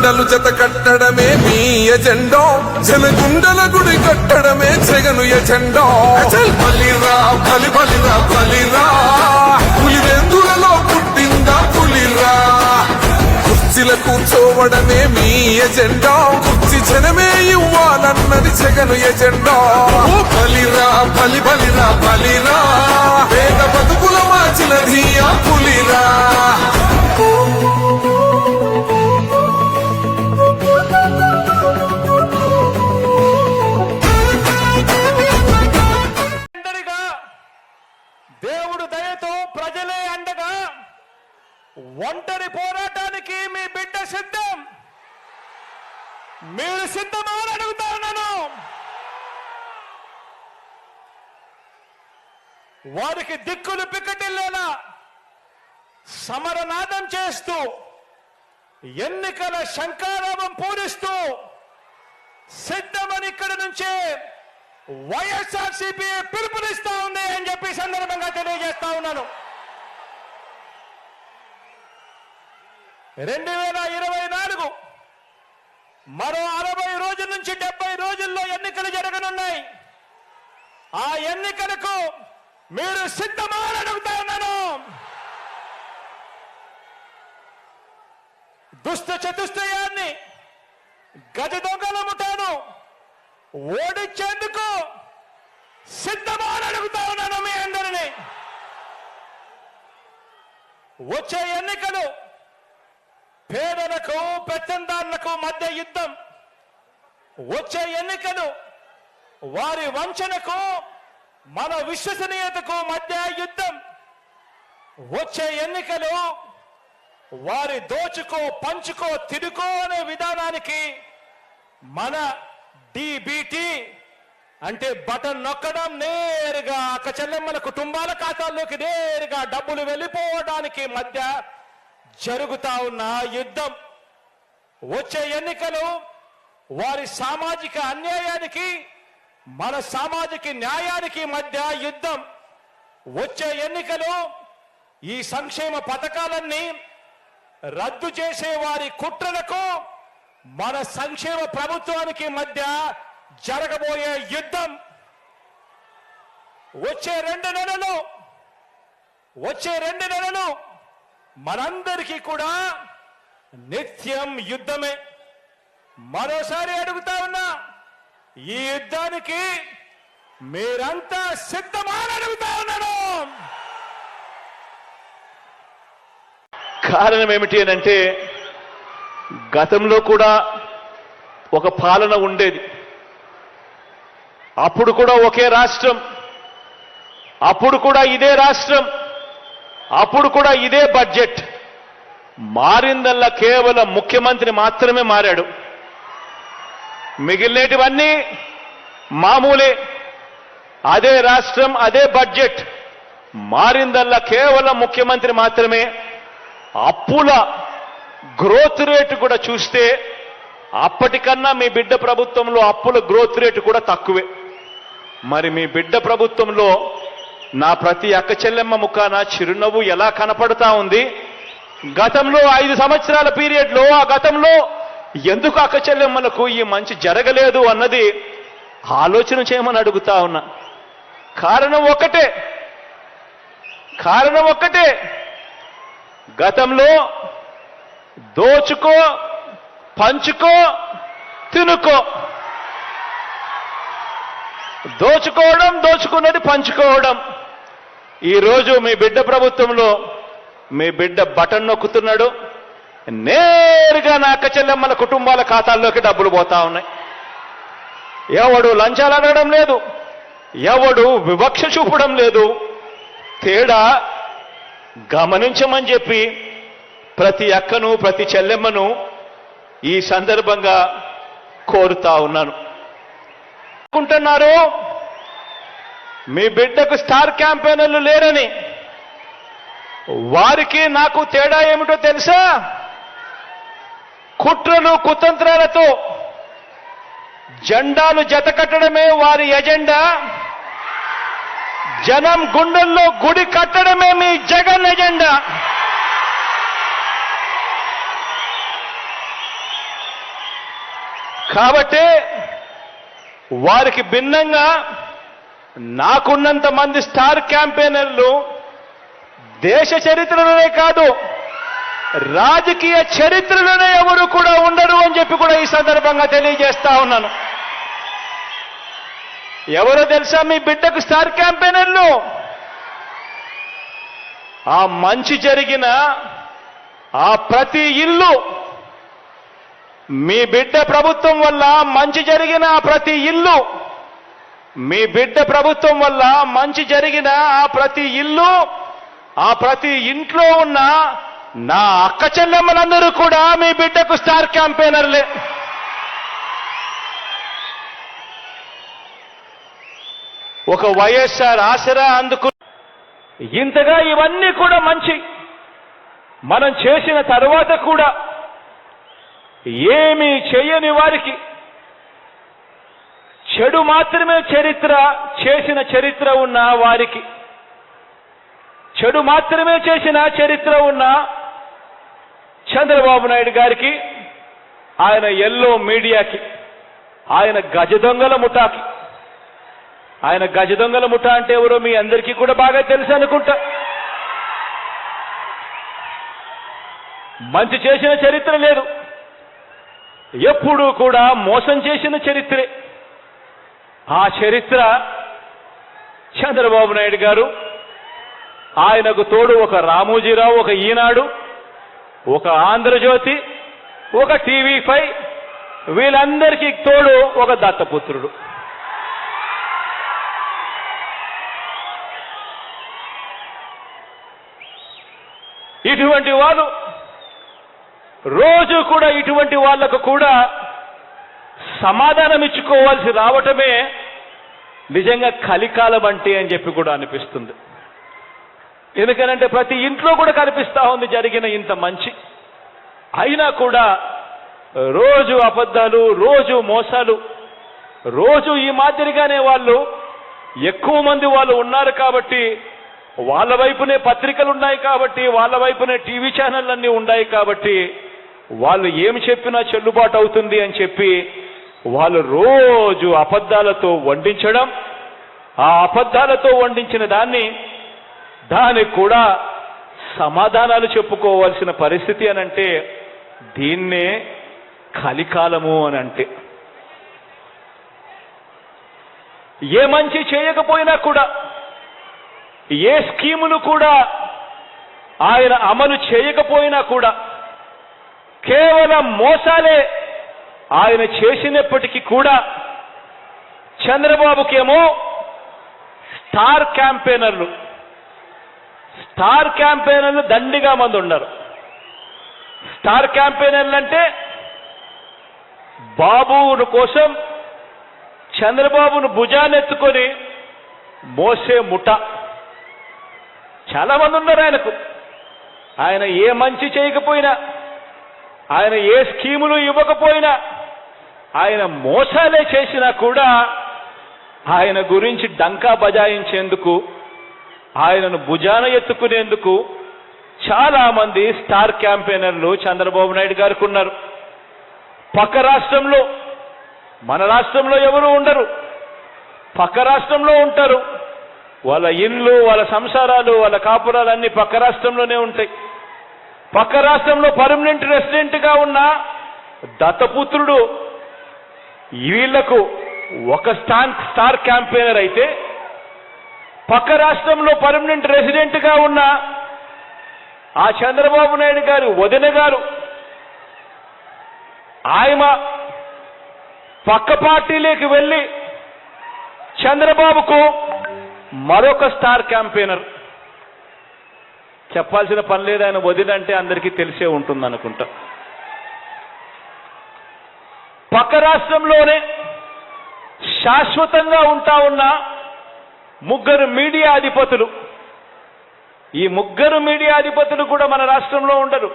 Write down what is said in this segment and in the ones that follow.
జెండలు జత కట్టడమే మీ ఎజెండా, జనగుండల గుడి కట్టడమే జగను ఎజెండా. బలిరా బలి బలిరా బలిరా, పులివెందులలో పుట్టిందా పులిరా. కుర్చీల కూర్చోవడమే మీ ఎజెండా, కుర్చీ జనమే ఇవ్వాలన్నది జగను ఎజెండా. బలిరా బలి బలిరా బలిరా, పేద బతుకుల మార్చినది ఆ పులిరా. దేవుడు దయతో ప్రజలే అండగా, ఒంటరి పోరాటానికి మీ బిడ్డ సిద్ధం. మీరు సిద్ధమా అని అడుగుతా ఉన్నాను. వారికి దిక్కులు పిక్కటిల్లేలా సమరనాదం చేస్తూ, ఎన్నికల శంఖారావం పూరిస్తూ సిద్ధమని ఇక్కడి నుంచే వైఎస్ఆర్సీపీ పిలుపునిస్తా ఉంది అని చెప్పి సందర్భంగా తెలియజేస్తా ఉన్నాను. 2024 మరో 60 రోజుల నుంచి 70 రోజుల్లో ఎన్నికలు జరగనున్నాయి. ఆ ఎన్నికలకు మీరు సిద్ధమా అని అడుగుతా ఉన్నాను. దుష్ట చతుష్టయాన్ని, గజ దొంగల ముఠాను ఓడించేందుకు సిద్ధమా అని అడుగుతా ఉన్నాను మీ అందరినీ. వచ్చే ఎన్నికలు పేదలకు పెత్తందారులకు మధ్య యుద్ధం. వచ్చే ఎన్నికలు వారి వంచనకు మన విశ్వసనీయతకు మధ్య యుద్ధం. వచ్చే ఎన్నికలు వారి దోచుకో పంచుకో తిరుకో అనే విధానానికి మన డిబిటి అంటే బటన్ నొక్కడం, నేరుగా అక్క చెల్లెమ్మల కుటుంబాల ఖాతాల్లోకి నేరుగా డబ్బులు వెళ్ళిపోవడానికి మధ్య జరుగుతా ఉన్న యుద్ధం. వచ్చే ఎన్నికలు వారి సామాజిక అన్యాయానికి మన సామాజిక న్యాయానికి మధ్య యుద్ధం. వచ్చే ఎన్నికలు ఈ సంక్షేమ పథకాలన్నీ రద్దు చేసే వారి కుట్రలకు మన సంక్షేమ ప్రభుత్వానికి మధ్య జరగబోయే యుద్ధం. వచ్చే రెండు నెలలు మనందరికీ కూడా నిత్యం యుద్ధమే. మరోసారి అడుగుతా ఉన్నా, ఈ యుద్ధానికి మీరంతా సిద్ధమా అని అడుగుతా ఉన్నాను. కారణం ఏమిటి అని అంటే, గతంలో కూడా ఒక పాలన ఉండేది. అప్పుడు కూడా ఒకే రాష్ట్రం, అప్పుడు కూడా ఇదే రాష్ట్రం, అప్పుడు కూడా ఇదే బడ్జెట్. మారిందల్లా కేవలం ముఖ్యమంత్రి మాత్రమే మారాడు. మిగిలినటివన్నీ మామూలే. అదే రాష్ట్రం, అదే బడ్జెట్. మారిందల్లా కేవలం ముఖ్యమంత్రి మాత్రమే. అప్పుల గ్రోత్ రేటు కూడా చూస్తే అప్పటికన్నా మీ బిడ్డ ప్రభుత్వంలో అప్పుల గ్రోత్ రేటు కూడా తక్కువే. మరి మీ బిడ్డ ప్రభుత్వంలో నా ప్రతి అక్క చెల్లెమ్మ ముఖాన చిరునవ్వు ఎలా కనపడతా ఉంది? గతంలో 5 సంవత్సరాల పీరియడ్లో ఆ గతంలో ఎందుకు అక్క చెల్లెమ్మలకు ఈ మంచి జరగలేదు అన్నది ఆలోచన చేయమని అడుగుతా ఉన్నా. కారణం ఒక్కటే, గతంలో దోచుకో పంచుకో తినుకో, దోచుకోవడం, దోచుకున్నది పంచుకోవడం. ఈరోజు మీ బిడ్డ ప్రభుత్వంలో మీ బిడ్డ బటన్ నొక్కుతున్నాడు, నేరుగా నా అక్క చెల్లెమ్మల కుటుంబాల ఖాతాల్లోకి డబ్బులు పోతా ఉన్నాయి. ఎవడు లంచాలు అడగడం లేదు, ఎవడు వివక్ష చూపడం లేదు. తేడా గమనించమని చెప్పి ప్రతి అక్కను ప్రతి చెల్లెమ్మను ఈ సందర్భంగా కోరుతా ఉన్నాను. అనుకుంటున్నారు మీ బిడ్డకు స్టార్ క్యాంపెయినర్లు లేరని. వారికి నాకు తేడా ఏమిటో తెలుసా? కుట్రలు కుతంత్రాలతో జెండాలు జతకట్టడమే వారి ఎజెండా. జనం గుండెల్లో గుడి కట్టడమే మీ జగన్ ఎజెండా. కాబట్టే వారికి భిన్నంగా నాకున్నంత మంది స్టార్ క్యాంపెయినర్లు దేశ చరిత్రలోనే కాదు రాజకీయ చరిత్రలోనే ఎవరు కూడా ఉండరు అని చెప్పి కూడా ఈ సందర్భంగా తెలియజేస్తా ఉన్నాను. ఎవరో తెలుసా మీ బిడ్డకు స్టార్ క్యాంపెయినర్లు? ఆ మంచి జరిగిన ఆ ప్రతి ఇల్లు, మీ బిడ్డ ప్రభుత్వం వల్ల మంచి జరిగిన ఆ ప్రతి ఇల్లు, మీ బిడ్డ ప్రభుత్వం వల్ల మంచి జరిగిన ఆ ప్రతి ఇల్లు, ఆ ప్రతి ఇంట్లో ఉన్న నా అక్క చెల్లెమ్మలందరూ కూడా మీ బిడ్డకు స్టార్ క్యాంపెయినర్లే. ఒక వైఎస్ఆర్ ఆసరా అందుకు ఇంతగా ఇవన్నీ కూడా మంచి మనం చేసిన తరువాత కూడా ఏమీ చేయని వారికి చెడు మాత్రమే చేసిన చరిత్ర ఉన్న వారికి, చెడు మాత్రమే చేసిన చరిత్ర ఉన్న చంద్రబాబు నాయుడు గారికి, ఆయన ఎల్లో మీడియాకి, ఆయన గజ దొంగల ముఠాకి, ఆయన గజ దొంగల ముఠా అంటే ఎవరో మీ అందరికీ కూడా బాగా తెలుసు అనుకుంటా. మంచి చేసిన చరిత్ర లేదు, ఎప్పుడూ కూడా మోసం చేసిన చరిత్రే. ఆ చరిత్ర చంద్రబాబు నాయుడు గారు, ఆయనకు తోడు ఒక రామోజీరావు, ఒక ఈనాడు, ఒక ఆంధ్రజ్యోతి, ఒక టీవీ5, వీళ్ళందరికీ తోడు ఒక దత్తపుత్రుడు. ఇటువంటి వాళ్ళు రోజు కూడా ఇటువంటి వాళ్లకు కూడా సమాధానం ఇచ్చుకోవాల్సి రావటమే నిజంగా కలికాలం అంటే అని చెప్పి కూడా అనిపిస్తుంది. ఎందుకనంటే ప్రతి ఇంట్లో కూడా కనిపిస్తా ఉంది జరిగిన ఇంత మంచి, అయినా కూడా రోజు అబద్ధాలు, రోజు మోసాలు, రోజు ఈ మాదిరిగానే వాళ్ళు ఎక్కువ మంది వాళ్ళు ఉన్నారు కాబట్టి, వాళ్ళ వైపునే పత్రికలు ఉన్నాయి కాబట్టి, వాళ్ళ వైపునే టీవీ ఛానళ్ళన్నీ ఉన్నాయి కాబట్టి వాళ్ళు ఏమి చెప్పినా చెల్లుబాటు అవుతుంది అని చెప్పి వాళ్ళు రోజు అబద్ధాలతో వండించడం, ఆ అబద్ధాలతో వండించిన దానికి కూడా సమాధానాలు చెప్పుకోవాల్సిన పరిస్థితి అనంటే దీన్నే కలికాలము అని అంటే. ఏ మంచి చేయకపోయినా కూడా, ఏ స్కీములు కూడా ఆయన అమలు చేయకపోయినా కూడా, కేవలం మోసాలే ఆయన చేసినప్పటికీ కూడా చంద్రబాబుకేమో స్టార్ క్యాంపెయినర్లు దండిగా మంది ఉన్నారు. స్టార్ క్యాంపెయినర్లు అంటే బాబును కోసం చంద్రబాబును భుజానెత్తుకొని మోసే ముఠ చాలా మంది ఉన్నారు ఆయనకు. ఆయన ఏ మంచి చేయకపోయినా, ఆయన ఏ స్కీములు ఇవ్వకపోయినా, ఆయన మోసాలే చేసినా కూడా ఆయన గురించి డంకా బజాయించేందుకు, ఆయనను భుజాన ఎత్తుకునేందుకు చాలా మంది స్టార్ క్యాంపెయినర్లు చంద్రబాబు నాయుడు గారికి ఉన్నారు. పక్క రాష్ట్రంలో, మన రాష్ట్రంలో ఎవరు ఉండరు, పక్క రాష్ట్రంలో ఉంటారు. వాళ్ళ ఇళ్ళు, వాళ్ళ సంసారాలు, వాళ్ళ కాపురాలు అన్ని పక్క రాష్ట్రంలోనే ఉంటాయి. పక్క రాష్ట్రంలో పర్మనెంట్ రెసిడెంట్గా ఉన్న దత్తపుత్రుడు వీళ్లకు ఒక స్టార్ క్యాంపెయినర్ అయితే, పక్క రాష్ట్రంలో పర్మనెంట్ రెసిడెంట్గా ఉన్న ఆ చంద్రబాబు నాయుడు గారు వదిన గారు, ఆయన పక్క పార్టీలోకి వెళ్ళి చంద్రబాబుకు మరొక స్టార్ క్యాంపెయినర్. చెప్పాల్సిన పని లేదు, ఆయన వదిన అంటే అందరికీ తెలిసే ఉంటుంది అనుకుంటా. పక్క రాష్ట్రంలోనే శాశ్వతంగా ఉంటా ఉన్న ముగ్గురు మీడియా అధిపతులు, ఈ ముగ్గురు మీడియా అధిపతులు కూడా మన రాష్ట్రంలో ఉండరు,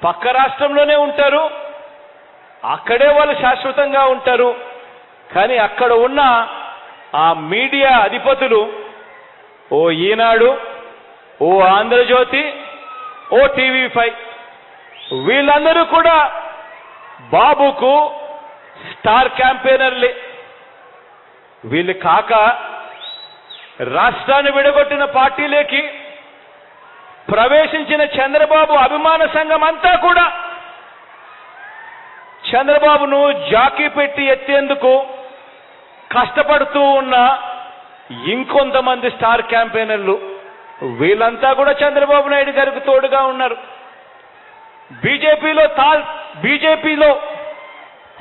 పక్క రాష్ట్రంలోనే ఉంటారు. అక్కడే వాళ్ళు శాశ్వతంగా ఉంటారు. కానీ అక్కడ ఉన్న ఆ మీడియా అధిపతులు, ఓ ఈనాడు, ఓ ఆంధ్రజ్యోతి, ఓ టీవీ5, వీళ్ళందరూ కూడా బాబుకు స్టార్ క్యాంపెయినర్లే. వీళ్ళు కాక రాష్ట్రాన్ని విడగొట్టిన పార్టీలోకి ప్రవేశించిన చంద్రబాబు అభిమాన సంఘం అంతా కూడా చంద్రబాబును జాకీ పెట్టి ఎత్తేందుకు కష్టపడుతూ ఉన్న ఇంకొంతమంది స్టార్ క్యాంపెయినర్లు, వీళ్ళంతా కూడా చంద్రబాబు నాయుడు గారికి తోడుగా ఉన్నారు. బీజేపీలో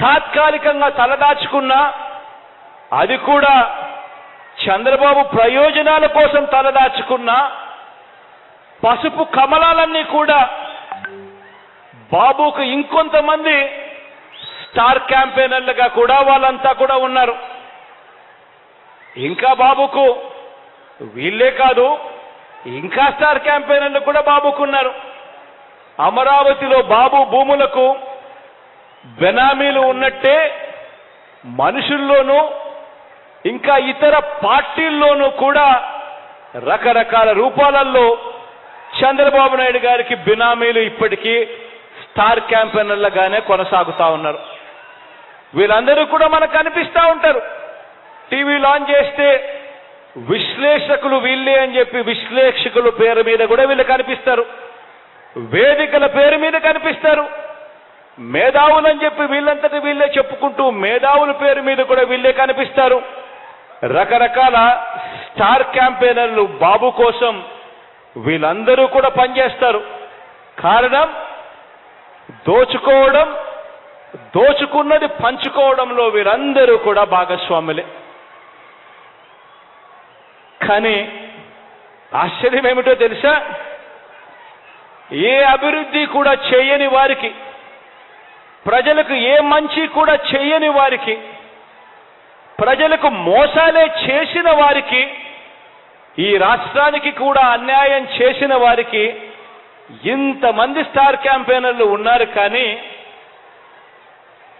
తాత్కాలికంగా తలదాచుకున్నా అది కూడా చంద్రబాబు ప్రయోజనాల కోసం తలదాచుకున్న పసుపు కమలాలన్నీ కూడా బాబుకు ఇంకొంతమంది స్టార్ క్యాంపెయినర్లుగా కూడా వాళ్ళంతా కూడా ఉన్నారు. ఇంకా బాబుకు వీళ్ళే కాదు, ఇంకా స్టార్ క్యాంపెయినర్లు కూడా బాబుకున్నారు. అమరావతిలో బాబు భూములకు బెనామీలు ఉన్నట్టే మనుషుల్లోనూ ఇంకా ఇతర పార్టీల్లోనూ కూడా రకరకాల రూపాలలో చంద్రబాబు నాయుడు గారికి బినామీలు ఇప్పటికీ స్టార్ క్యాంపెయినర్లుగానే కొనసాగుతా ఉన్నారు. వీళ్ళందరూ కూడా మనకు కనిపిస్తూ ఉంటారు. టీవీ లాంచ్ చేస్తే విశ్లేషకులు వీళ్ళే అని చెప్పి విశ్లేషకుల పేరు మీద కూడా వీళ్ళు కనిపిస్తారు. వేదికల పేరు మీద కనిపిస్తారు. మేధావులని చెప్పి వీళ్ళంతటి వీళ్ళే చెప్పుకుంటూ మేధావుల పేరు మీద కూడా వీళ్ళే కనిపిస్తారు. రకరకాల స్టార్ క్యాంపెయినర్లు బాబు కోసం వీళ్ళందరూ కూడా పనిచేస్తారు. కారణం దోచుకోవడం, దోచుకున్నది పంచుకోవడంలో వీరందరూ కూడా భాగస్వాములే. కానీ ఆశ్చర్యం ఏమిటో తెలుసా? ఏ అభివృద్ధి కూడా చేయని వారికి, ప్రజలకు ఏ మంచి కూడా చేయని వారికి, ప్రజలకు మోసాలే చేసిన వారికి, ఈ రాష్ట్రానికి కూడా అన్యాయం చేసిన వారికి ఇంతమంది స్టార్ క్యాంపెయినర్లు ఉన్నారు. కానీ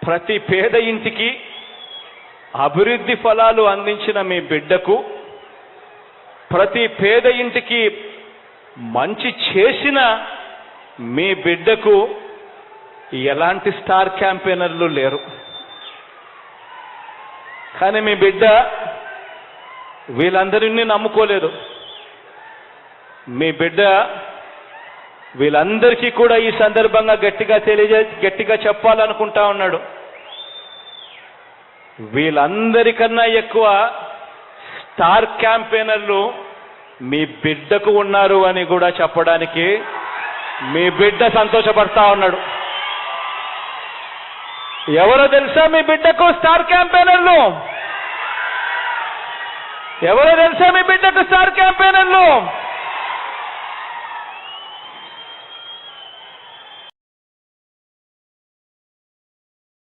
ప్రతి పేద ఇంటికి అభివృద్ధి ఫలాలు అందించిన మీ బిడ్డకు, ప్రతి పేద ఇంటికి మంచి చేసిన మీ బిడ్డకు ఎలాంటి స్టార్ క్యాంపెయినర్లు లేరు. కానీ మీ బిడ్డ వీళ్ళందరినీ నమ్ముకోలేదు. మీ బిడ్డ వీళ్ళందరికీ కూడా ఈ సందర్భంగా గట్టిగా చెప్పాలనుకుంటా ఉన్నాడు. వీళ్ళందరికన్నా ఎక్కువ స్టార్ క్యాంపెయినర్లు మీ బిడ్డకు ఉన్నారు అని కూడా చెప్పడానికి మీ బిడ్డ సంతోషపడతా ఉన్నాడు. ఎవరో తెలుసా మీ బిడ్డకు స్టార్ క్యాంపెయినర్లు? ఎవరో తెలుసా మీ బిడ్డకు స్టార్